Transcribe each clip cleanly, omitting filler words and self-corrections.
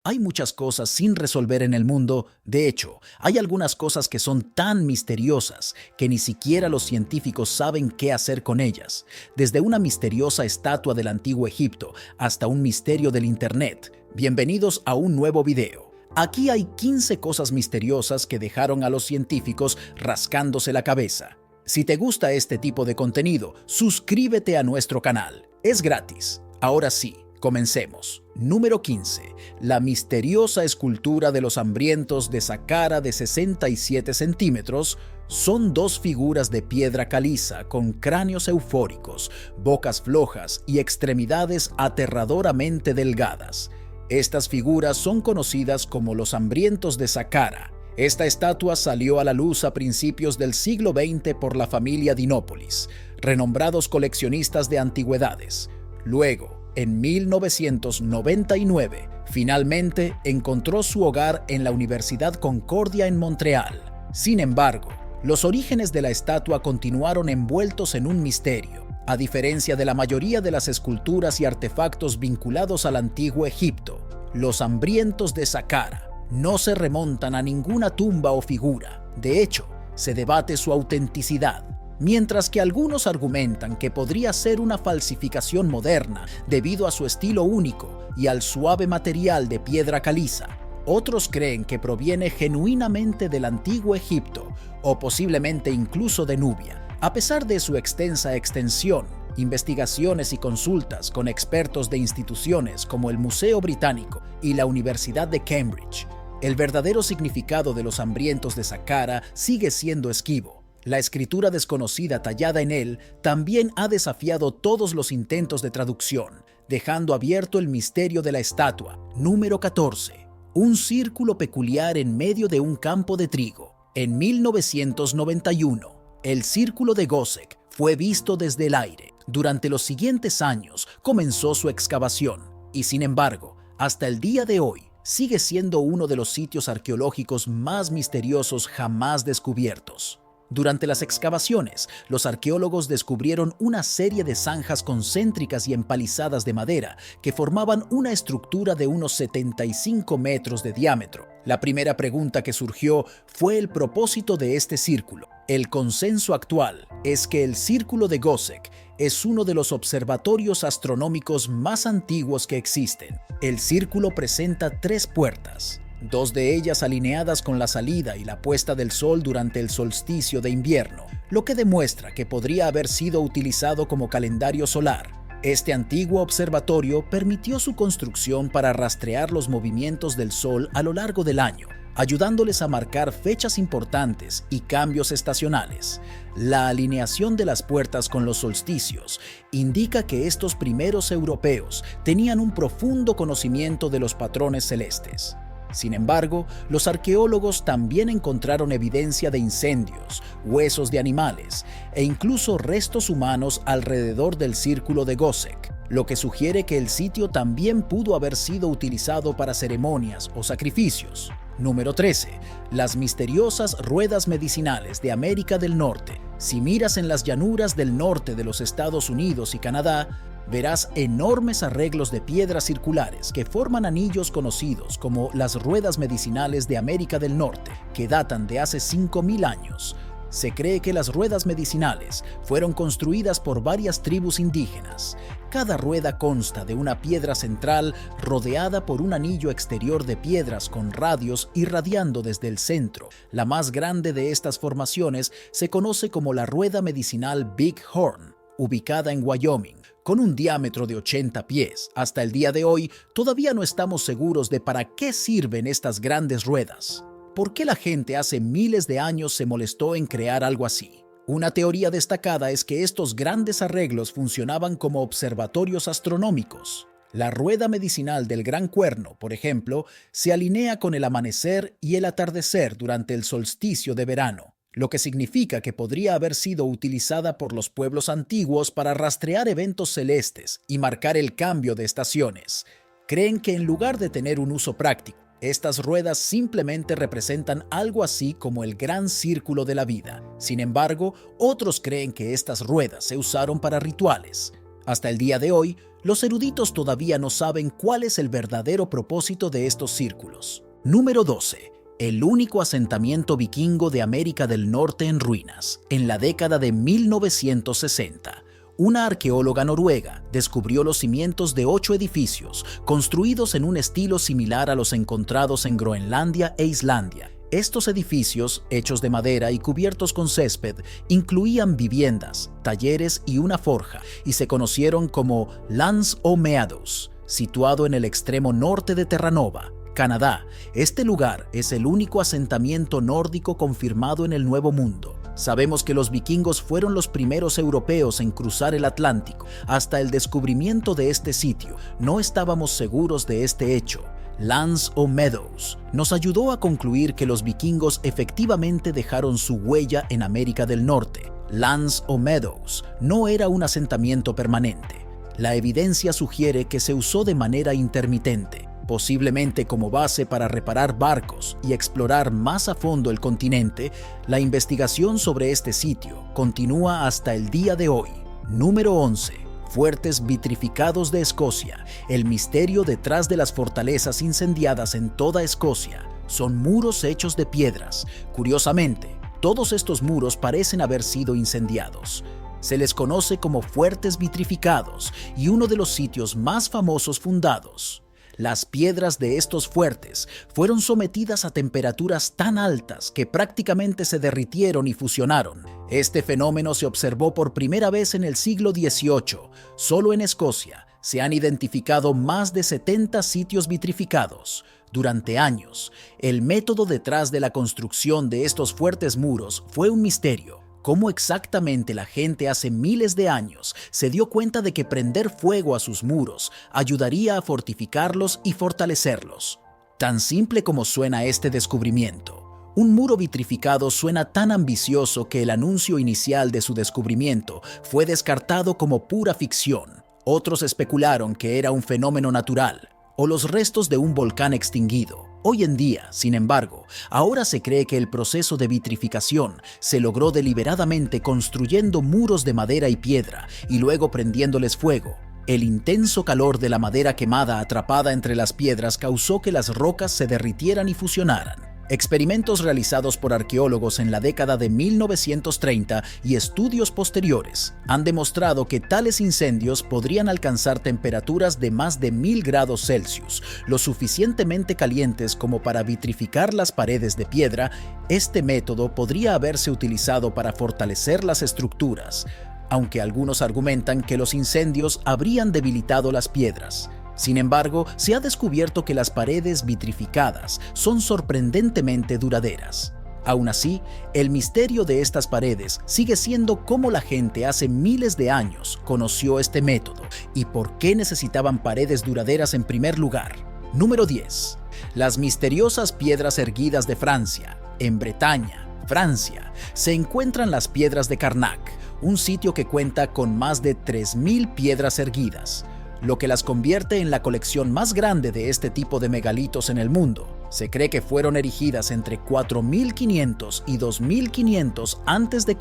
Hay muchas cosas sin resolver en el mundo. De hecho, hay algunas cosas que son tan misteriosas que ni siquiera los científicos saben qué hacer con ellas. Desde una misteriosa estatua del antiguo Egipto hasta un misterio del Internet. Bienvenidos a un nuevo video. Aquí hay 15 cosas misteriosas que dejaron a los científicos rascándose la cabeza. Si te gusta este tipo de contenido, suscríbete a nuestro canal. Es gratis. Ahora sí, comencemos. Número 15. La misteriosa escultura de los hambrientos de Saqqara de 67 centímetros son dos figuras de piedra caliza con cráneos eufóricos, bocas flojas y extremidades aterradoramente delgadas. Estas figuras son conocidas como los hambrientos de Saqqara. Esta estatua salió a la luz a principios del siglo XX por la familia Dinópolis, renombrados coleccionistas de antigüedades. Luego, en 1999, finalmente encontró su hogar en la Universidad Concordia en Montreal. Sin embargo, los orígenes de la estatua continuaron envueltos en un misterio. A diferencia de la mayoría de las esculturas y artefactos vinculados al antiguo Egipto, los hambrientos de Saqqara no se remontan a ninguna tumba o figura. De hecho, se debate su autenticidad. Mientras que algunos argumentan que podría ser una falsificación moderna debido a su estilo único y al suave material de piedra caliza, otros creen que proviene genuinamente del antiguo Egipto o posiblemente incluso de Nubia. A pesar de su extensa extensión, investigaciones y consultas con expertos de instituciones como el Museo Británico y la Universidad de Cambridge, el verdadero significado de los hambrientos de Saqqara sigue siendo esquivo. La escritura desconocida tallada en él también ha desafiado todos los intentos de traducción, dejando abierto el misterio de la estatua. Número 14. Un círculo peculiar en medio de un campo de trigo. En 1991, el círculo de Göbekli fue visto desde el aire. Durante los siguientes años comenzó su excavación y, sin embargo, hasta el día de hoy, sigue siendo uno de los sitios arqueológicos más misteriosos jamás descubiertos. Durante las excavaciones, los arqueólogos descubrieron una serie de zanjas concéntricas y empalizadas de madera que formaban una estructura de unos 75 metros de diámetro. La primera pregunta que surgió fue el propósito de este círculo. El consenso actual es que el Círculo de Göbekli es uno de los observatorios astronómicos más antiguos que existen. El círculo presenta 3 puertas, 2 de ellas alineadas con la salida y la puesta del sol durante el solsticio de invierno, lo que demuestra que podría haber sido utilizado como calendario solar. Este antiguo observatorio permitió su construcción para rastrear los movimientos del sol a lo largo del año, ayudándoles a marcar fechas importantes y cambios estacionales. La alineación de las puertas con los solsticios indica que estos primeros europeos tenían un profundo conocimiento de los patrones celestes. Sin embargo, los arqueólogos también encontraron evidencia de incendios, huesos de animales e incluso restos humanos alrededor del círculo de Göbekli, lo que sugiere que el sitio también pudo haber sido utilizado para ceremonias o sacrificios. Número 13. Las misteriosas ruedas medicinales de América del Norte. Si miras en las llanuras del norte de los Estados Unidos y Canadá, verás enormes arreglos de piedras circulares que forman anillos conocidos como las ruedas medicinales de América del Norte, que datan de hace 5.000 años. Se cree que las ruedas medicinales fueron construidas por varias tribus indígenas. Cada rueda consta de una piedra central rodeada por un anillo exterior de piedras con radios irradiando desde el centro. La más grande de estas formaciones se conoce como la rueda medicinal Big Horn, ubicada en Wyoming, con un diámetro de 80 pies. Hasta el día de hoy, todavía no estamos seguros de para qué sirven estas grandes ruedas. ¿Por qué la gente hace miles de años se molestó en crear algo así? Una teoría destacada es que estos grandes arreglos funcionaban como observatorios astronómicos. La rueda medicinal del Gran Cuerno, por ejemplo, se alinea con el amanecer y el atardecer durante el solsticio de verano, lo que significa que podría haber sido utilizada por los pueblos antiguos para rastrear eventos celestes y marcar el cambio de estaciones. Creen que en lugar de tener un uso práctico, estas ruedas simplemente representan algo así como el gran círculo de la vida. Sin embargo, otros creen que estas ruedas se usaron para rituales. Hasta el día de hoy, los eruditos todavía no saben cuál es el verdadero propósito de estos círculos. Número 12. El único asentamiento vikingo de América del Norte en ruinas. En la década de 1960, una arqueóloga noruega descubrió los cimientos de 8 edificios construidos en un estilo similar a los encontrados en Groenlandia e Islandia. Estos edificios, hechos de madera y cubiertos con césped, incluían viviendas, talleres y una forja, y se conocieron como Lands o Meadows, situado en el extremo norte de Terranova, Canadá. Este lugar es el único asentamiento nórdico confirmado en el Nuevo Mundo. Sabemos que los vikingos fueron los primeros europeos en cruzar el Atlántico. Hasta el descubrimiento de este sitio, no estábamos seguros de este hecho. Lands o Meadows nos ayudó a concluir que los vikingos efectivamente dejaron su huella en América del Norte. Lands o Meadows no era un asentamiento permanente. La evidencia sugiere que se usó de manera intermitente, posiblemente como base para reparar barcos y explorar más a fondo el continente. La investigación sobre este sitio continúa hasta el día de hoy. Número 11. Fuertes vitrificados de Escocia. El misterio detrás de las fortalezas incendiadas en toda Escocia son muros hechos de piedras. Curiosamente, todos estos muros parecen haber sido incendiados. Se les conoce como fuertes vitrificados y uno de los sitios más famosos fundados. Las piedras de estos fuertes fueron sometidas a temperaturas tan altas que prácticamente se derritieron y fusionaron. Este fenómeno se observó por primera vez en el siglo XVIII. Solo en Escocia se han identificado más de 70 sitios vitrificados. Durante años, el método detrás de la construcción de estos fuertes muros fue un misterio. ¿Cómo exactamente la gente hace miles de años se dio cuenta de que prender fuego a sus muros ayudaría a fortificarlos y fortalecerlos? Tan simple como suena este descubrimiento. Un muro vitrificado suena tan ambicioso que el anuncio inicial de su descubrimiento fue descartado como pura ficción. Otros especularon que era un fenómeno natural o los restos de un volcán extinguido. Hoy en día, sin embargo, ahora se cree que el proceso de vitrificación se logró deliberadamente construyendo muros de madera y piedra y luego prendiéndoles fuego. El intenso calor de la madera quemada atrapada entre las piedras causó que las rocas se derritieran y fusionaran. Experimentos realizados por arqueólogos en la década de 1930 y estudios posteriores han demostrado que tales incendios podrían alcanzar temperaturas de más de 1000 grados Celsius, lo suficientemente calientes como para vitrificar las paredes de piedra. Este método podría haberse utilizado para fortalecer las estructuras, aunque algunos argumentan que los incendios habrían debilitado las piedras. Sin embargo, se ha descubierto que las paredes vitrificadas son sorprendentemente duraderas. Aún así, el misterio de estas paredes sigue siendo cómo la gente hace miles de años conoció este método y por qué necesitaban paredes duraderas en primer lugar. Número 10. Las misteriosas piedras erguidas de Francia. En Bretaña, Francia, se encuentran las piedras de Carnac, un sitio que cuenta con más de 3000 piedras erguidas, lo que las convierte en la colección más grande de este tipo de megalitos en el mundo. Se cree que fueron erigidas entre 4500 y 2500 a.C.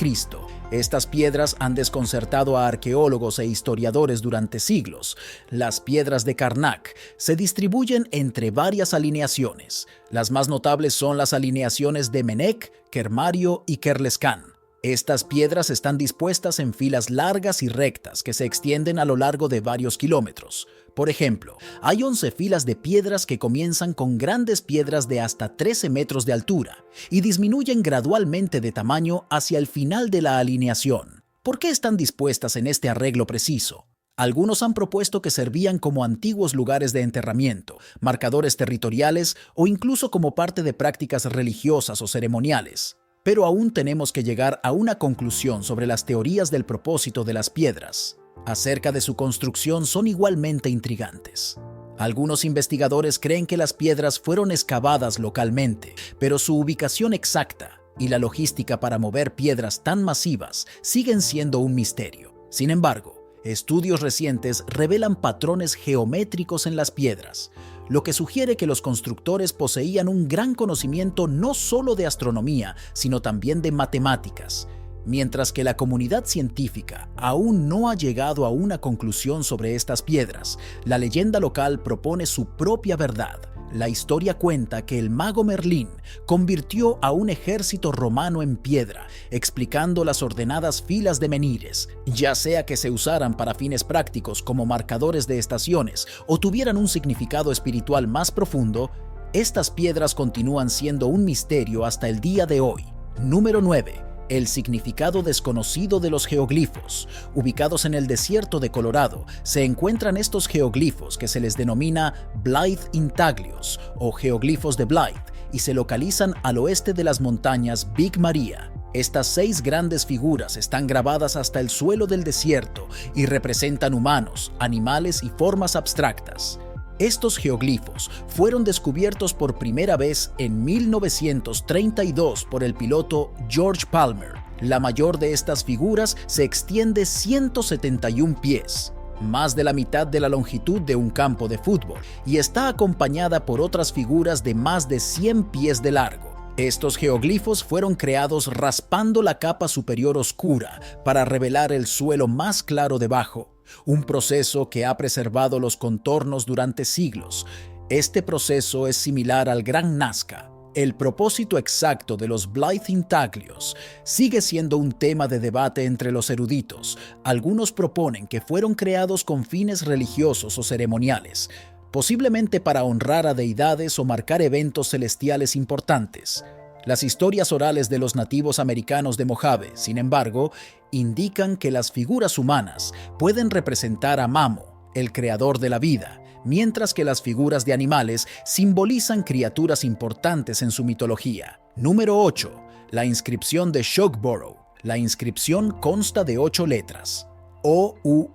Estas piedras han desconcertado a arqueólogos e historiadores durante siglos. Las piedras de Carnac se distribuyen entre varias alineaciones. Las más notables son las alineaciones de Menec, Kermario y Kerlescan. Estas piedras están dispuestas en filas largas y rectas que se extienden a lo largo de varios kilómetros. Por ejemplo, hay 11 filas de piedras que comienzan con grandes piedras de hasta 13 metros de altura y disminuyen gradualmente de tamaño hacia el final de la alineación. ¿Por qué están dispuestas en este arreglo preciso? Algunos han propuesto que servían como antiguos lugares de enterramiento, marcadores territoriales o incluso como parte de prácticas religiosas o ceremoniales. Pero aún tenemos que llegar a una conclusión sobre las teorías del propósito de las piedras. Acerca de su construcción son igualmente intrigantes. Algunos investigadores creen que las piedras fueron excavadas localmente, pero su ubicación exacta y la logística para mover piedras tan masivas siguen siendo un misterio. Sin embargo, estudios recientes revelan patrones geométricos en las piedras, lo que sugiere que los constructores poseían un gran conocimiento no solo de astronomía, sino también de matemáticas. Mientras que la comunidad científica aún no ha llegado a una conclusión sobre estas piedras, la leyenda local propone su propia verdad. La historia cuenta que el mago Merlín convirtió a un ejército romano en piedra, explicando las ordenadas filas de menhires, ya sea que se usaran para fines prácticos como marcadores de estaciones o tuvieran un significado espiritual más profundo. Estas piedras continúan siendo un misterio hasta el día de hoy. Número 9. El significado desconocido de los geoglifos. Ubicados en el desierto de Colorado, se encuentran estos geoglifos que se les denomina Blythe Intaglios o geoglifos de Blythe y se localizan al oeste de las montañas Big Maria. Estas 6 grandes figuras están grabadas hasta el suelo del desierto y representan humanos, animales y formas abstractas. Estos geoglifos fueron descubiertos por primera vez en 1932 por el piloto George Palmer. La mayor de estas figuras se extiende 171 pies, más de la mitad de la longitud de un campo de fútbol, y está acompañada por otras figuras de más de 100 pies de largo. Estos geoglifos fueron creados raspando la capa superior oscura para revelar el suelo más claro debajo, un proceso que ha preservado los contornos durante siglos. Este proceso es similar al Gran Nazca. El propósito exacto de los Blythe Intaglios sigue siendo un tema de debate entre los eruditos. Algunos proponen que fueron creados con fines religiosos o ceremoniales, posiblemente para honrar a deidades o marcar eventos celestiales importantes. Las historias orales de los nativos americanos de Mojave, sin embargo, indican que las figuras humanas pueden representar a Mamo, el creador de la vida, mientras que las figuras de animales simbolizan criaturas importantes en su mitología. Número 8. La inscripción de Shogborough. La inscripción consta de 8 letras: O-U-O-S-V-A-V-V,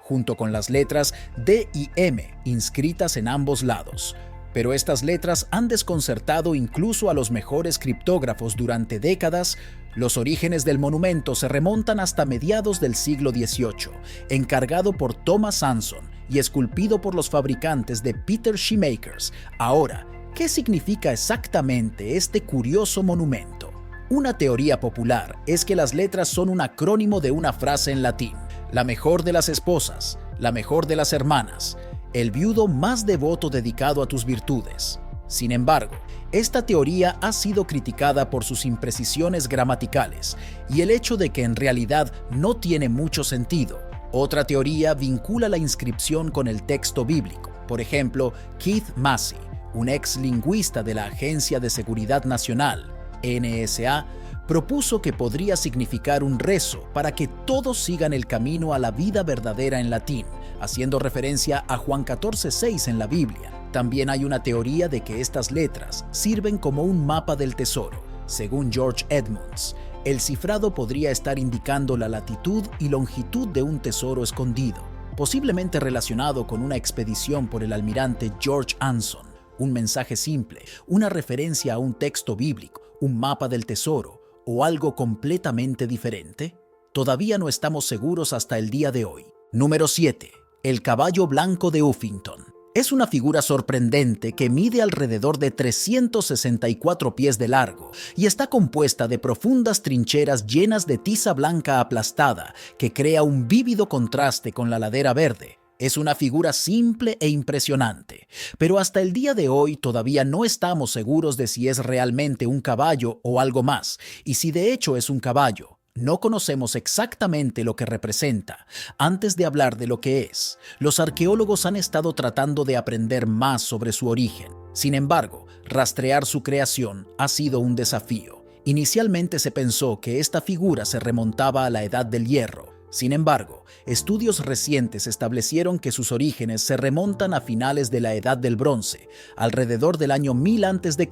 junto con las letras D y M inscritas en ambos lados. Pero estas letras han desconcertado incluso a los mejores criptógrafos durante décadas. Los orígenes del monumento se remontan hasta mediados del siglo XVIII, encargado por Thomas Anson y esculpido por los fabricantes de Peter Shoemakers. Ahora, ¿qué significa exactamente este curioso monumento? Una teoría popular es que las letras son un acrónimo de una frase en latín: la mejor de las esposas, la mejor de las hermanas, el viudo más devoto dedicado a tus virtudes. Sin embargo, esta teoría ha sido criticada por sus imprecisiones gramaticales y el hecho de que en realidad no tiene mucho sentido. Otra teoría vincula la inscripción con el texto bíblico. Por ejemplo, Keith Massey, un ex lingüista de la Agencia de Seguridad Nacional, NSA, propuso que podría significar un rezo para que todos sigan el camino a la vida verdadera en latín, haciendo referencia a Juan 14:6 en la Biblia. También hay una teoría de que estas letras sirven como un mapa del tesoro. Según George Edmunds, el cifrado podría estar indicando la latitud y longitud de un tesoro escondido, posiblemente relacionado con una expedición por el almirante George Anson. Un mensaje simple, una referencia a un texto bíblico, un mapa del tesoro, o algo completamente diferente. Todavía no estamos seguros hasta el día de hoy. Número 7. El caballo blanco de Uffington. Es una figura sorprendente que mide alrededor de 364 pies de largo y está compuesta de profundas trincheras llenas de tiza blanca aplastada que crea un vívido contraste con la ladera verde. Es una figura simple e impresionante, pero hasta el día de hoy todavía no estamos seguros de si es realmente un caballo o algo más, y si de hecho es un caballo. No conocemos exactamente lo que representa. Antes de hablar de lo que es, los arqueólogos han estado tratando de aprender más sobre su origen. Sin embargo, rastrear su creación ha sido un desafío. Inicialmente se pensó que esta figura se remontaba a la Edad del Hierro. Sin embargo, estudios recientes establecieron que sus orígenes se remontan a finales de la Edad del Bronce, alrededor del año 1000 a.C.,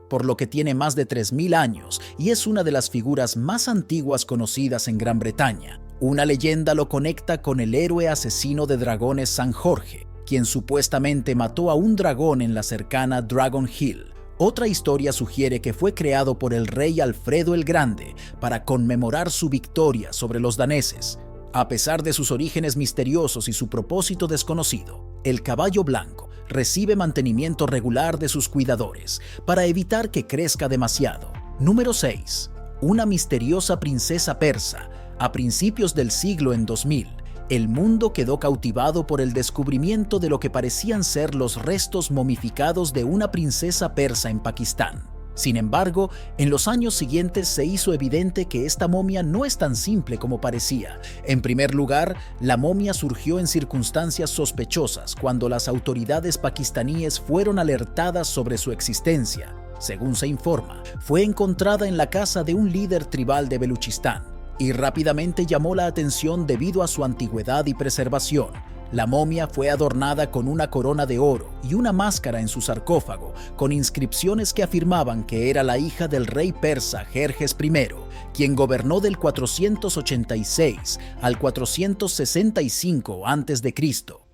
por lo que tiene más de 3000 años y es una de las figuras más antiguas conocidas en Gran Bretaña. Una leyenda lo conecta con el héroe asesino de dragones San Jorge, quien supuestamente mató a un dragón en la cercana Dragon Hill. Otra historia sugiere que fue creado por el rey Alfredo el Grande para conmemorar su victoria sobre los daneses. A pesar de sus orígenes misteriosos y su propósito desconocido, el caballo blanco recibe mantenimiento regular de sus cuidadores para evitar que crezca demasiado. Número 6. Una misteriosa princesa persa. A principios del siglo en 2000, el mundo quedó cautivado por el descubrimiento de lo que parecían ser los restos momificados de una princesa persa en Pakistán. Sin embargo, en los años siguientes se hizo evidente que esta momia no es tan simple como parecía. En primer lugar, la momia surgió en circunstancias sospechosas cuando las autoridades pakistaníes fueron alertadas sobre su existencia. Según se informa, fue encontrada en la casa de un líder tribal de Baluchistán y rápidamente llamó la atención debido a su antigüedad y preservación. La momia fue adornada con una corona de oro y una máscara en su sarcófago, con inscripciones que afirmaban que era la hija del rey persa Jerjes I, quien gobernó del 486 al 465 a.C.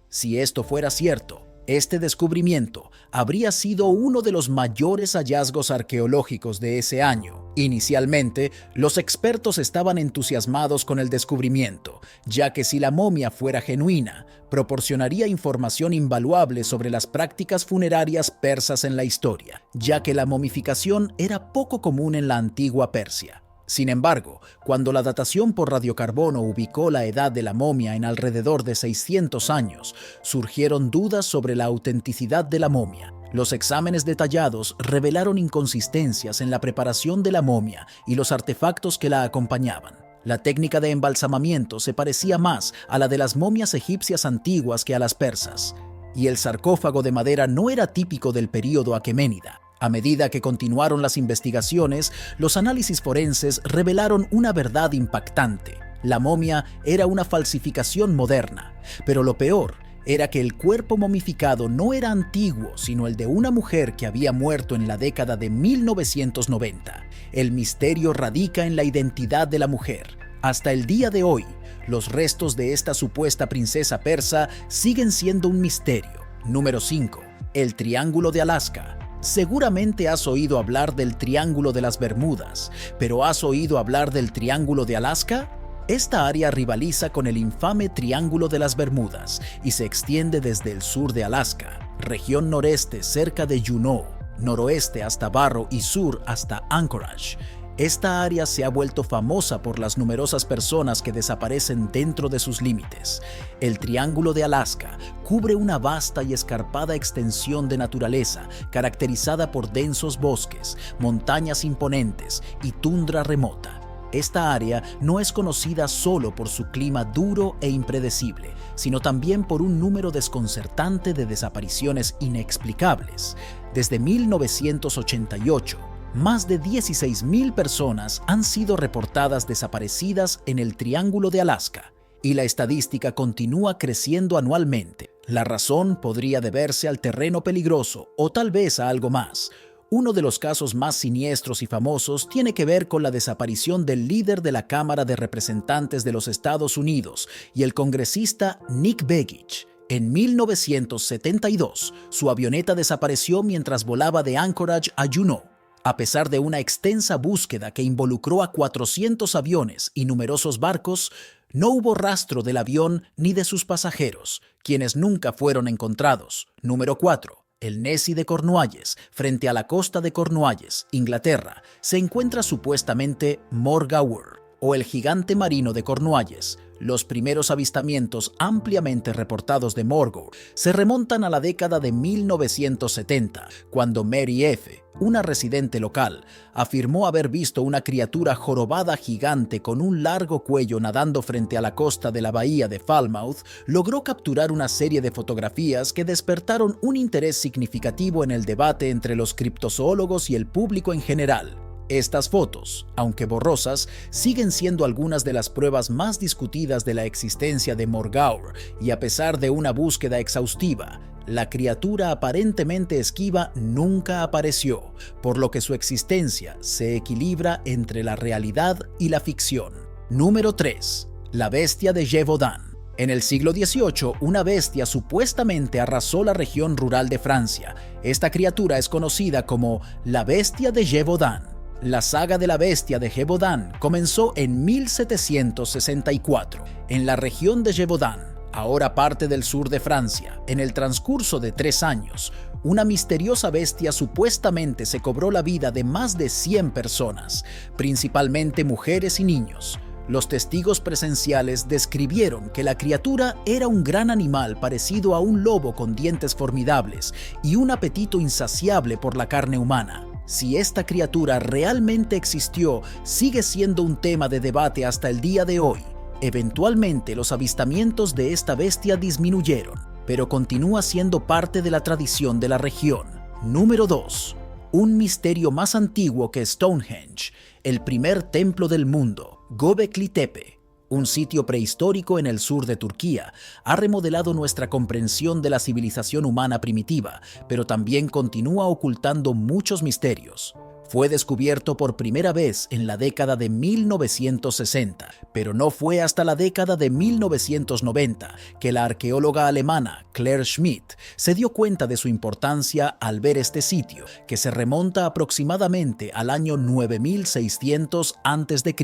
Si esto fuera cierto, este descubrimiento habría sido uno de los mayores hallazgos arqueológicos de ese año. Inicialmente, los expertos estaban entusiasmados con el descubrimiento, ya que si la momia fuera genuina, proporcionaría información invaluable sobre las prácticas funerarias persas en la historia, ya que la momificación era poco común en la antigua Persia. Sin embargo, cuando la datación por radiocarbono ubicó la edad de la momia en alrededor de 600 años, surgieron dudas sobre la autenticidad de la momia. Los exámenes detallados revelaron inconsistencias en la preparación de la momia y los artefactos que la acompañaban. La técnica de embalsamamiento se parecía más a la de las momias egipcias antiguas que a las persas, y el sarcófago de madera no era típico del período aqueménida. A medida que continuaron las investigaciones, los análisis forenses revelaron una verdad impactante. La momia era una falsificación moderna, pero lo peor era que el cuerpo momificado no era antiguo, sino el de una mujer que había muerto en la década de 1990. El misterio radica en la identidad de la mujer. Hasta el día de hoy, los restos de esta supuesta princesa persa siguen siendo un misterio. Número 5. El Triángulo de Alaska. Seguramente has oído hablar del Triángulo de las Bermudas, pero ¿has oído hablar del Triángulo de Alaska? Esta área rivaliza con el infame Triángulo de las Bermudas y se extiende desde el sur de Alaska, región noreste cerca de Juneau, noroeste hasta Barrow y sur hasta Anchorage. Esta área se ha vuelto famosa por las numerosas personas que desaparecen dentro de sus límites. El Triángulo de Alaska cubre una vasta y escarpada extensión de naturaleza caracterizada por densos bosques, montañas imponentes y tundra remota. Esta área no es conocida solo por su clima duro e impredecible, sino también por un número desconcertante de desapariciones inexplicables. Desde 1988, más de 16,000 personas han sido reportadas desaparecidas en el Triángulo de Alaska, y la estadística continúa creciendo anualmente. La razón podría deberse al terreno peligroso o tal vez a algo más. Uno de los casos más siniestros y famosos tiene que ver con la desaparición del líder de la Cámara de Representantes de los Estados Unidos y el congresista Nick Begich. En 1972, su avioneta desapareció mientras volaba de Anchorage a Juneau. A pesar de una extensa búsqueda que involucró a 400 aviones y numerosos barcos, no hubo rastro del avión ni de sus pasajeros, quienes nunca fueron encontrados. Número 4. El Nessie de Cornualles. Frente a la costa de Cornualles, Inglaterra, se encuentra supuestamente Morgawr, o el gigante marino de Cornualles. Los primeros avistamientos ampliamente reportados de Morgawr se remontan a la década de 1970, cuando Mary F., una residente local, afirmó haber visto una criatura jorobada gigante con un largo cuello nadando frente a la costa de la bahía de Falmouth. Logró capturar una serie de fotografías que despertaron un interés significativo en el debate entre los criptozoólogos y el público en general. Estas fotos, aunque borrosas, siguen siendo algunas de las pruebas más discutidas de la existencia de Morgawr, y a pesar de una búsqueda exhaustiva, la criatura aparentemente esquiva nunca apareció, por lo que su existencia se equilibra entre la realidad y la ficción. Número 3. La bestia de Gévaudan. En el siglo XVIII, una bestia supuestamente arrasó la región rural de Francia. Esta criatura es conocida como la bestia de Gévaudan. La saga de la bestia de Gévaudan comenzó en 1764, en la región de Gévaudan, Ahora parte del sur de Francia, en el transcurso de 3 años, una misteriosa bestia supuestamente se cobró la vida de más de 100 personas, principalmente mujeres y niños. Los testigos presenciales describieron que la criatura era un gran animal parecido a un lobo con dientes formidables y un apetito insaciable por la carne humana. Si esta criatura realmente existió, sigue siendo un tema de debate hasta el día de hoy. Eventualmente, los avistamientos de esta bestia disminuyeron, pero continúa siendo parte de la tradición de la región. Número 2. Un misterio más antiguo que Stonehenge, el primer templo del mundo, Göbekli Tepe, un sitio prehistórico en el sur de Turquía, ha remodelado nuestra comprensión de la civilización humana primitiva, pero también continúa ocultando muchos misterios. Fue descubierto por primera vez en la década de 1960, pero no fue hasta la década de 1990 que la arqueóloga alemana Claire Schmidt se dio cuenta de su importancia al ver este sitio, que se remonta aproximadamente al año 9600 a.C.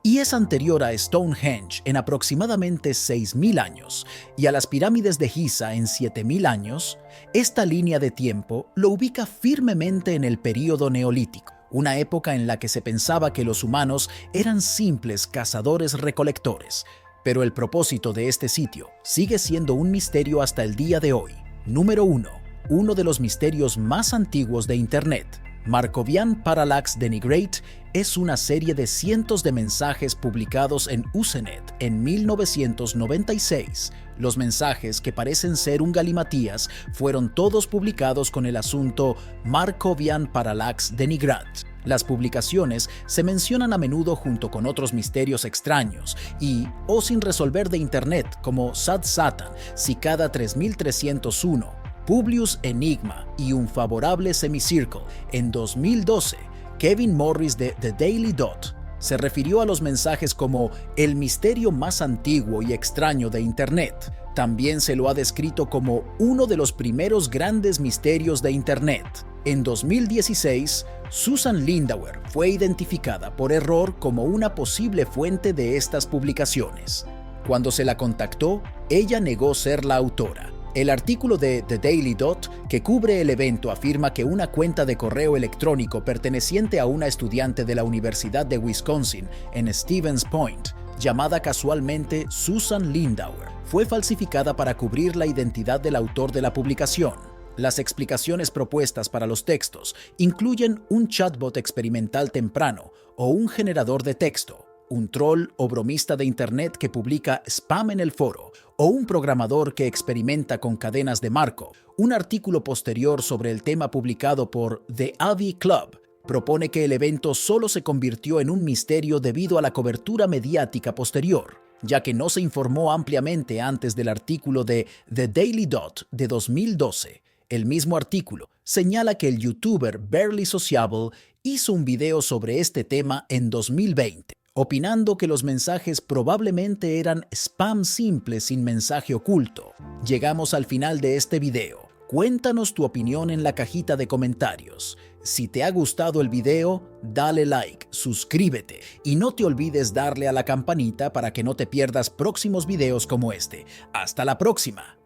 y es anterior a Stonehenge en aproximadamente 6000 años y a las pirámides de Giza en 7000 años. Esta línea de tiempo lo ubica firmemente en el período neolítico, una época en la que se pensaba que los humanos eran simples cazadores-recolectores. Pero el propósito de este sitio sigue siendo un misterio hasta el día de hoy. Número 1. Uno de los misterios más antiguos de Internet. Markovian Parallax Denigrate es una serie de cientos de mensajes publicados en Usenet en 1996. Los mensajes, que parecen ser un galimatías, fueron todos publicados con el asunto Markovian Parallax Denigrate. Las publicaciones se mencionan a menudo junto con otros misterios extraños o sin resolver de Internet, como Sad Satan, Cicada 3301, Publius Enigma y un favorable semicircle. En 2012, Kevin Morris de The Daily Dot se refirió a los mensajes como el misterio más antiguo y extraño de Internet. También se lo ha descrito como uno de los primeros grandes misterios de Internet. En 2016, Susan Lindauer fue identificada por error como una posible fuente de estas publicaciones. Cuando se la contactó, ella negó ser la autora. El artículo de The Daily Dot que cubre el evento afirma que una cuenta de correo electrónico perteneciente a una estudiante de la Universidad de Wisconsin en Stevens Point, llamada casualmente Susan Lindauer, fue falsificada para cubrir la identidad del autor de la publicación. Las explicaciones propuestas para los textos incluyen un chatbot experimental temprano o un generador de texto, un troll o bromista de Internet que publica spam en el foro, o un programador que experimenta con cadenas de Markov. Un artículo posterior sobre el tema publicado por The Avi Club propone que el evento solo se convirtió en un misterio debido a la cobertura mediática posterior, ya que no se informó ampliamente antes del artículo de The Daily Dot de 2012. El mismo artículo señala que el youtuber Barely Sociable hizo un video sobre este tema en 2020. Opinando que los mensajes probablemente eran spam simple sin mensaje oculto. Llegamos al final de este video. Cuéntanos tu opinión en la cajita de comentarios. Si te ha gustado el video, dale like, suscríbete y no te olvides darle a la campanita para que no te pierdas próximos videos como este. ¡Hasta la próxima!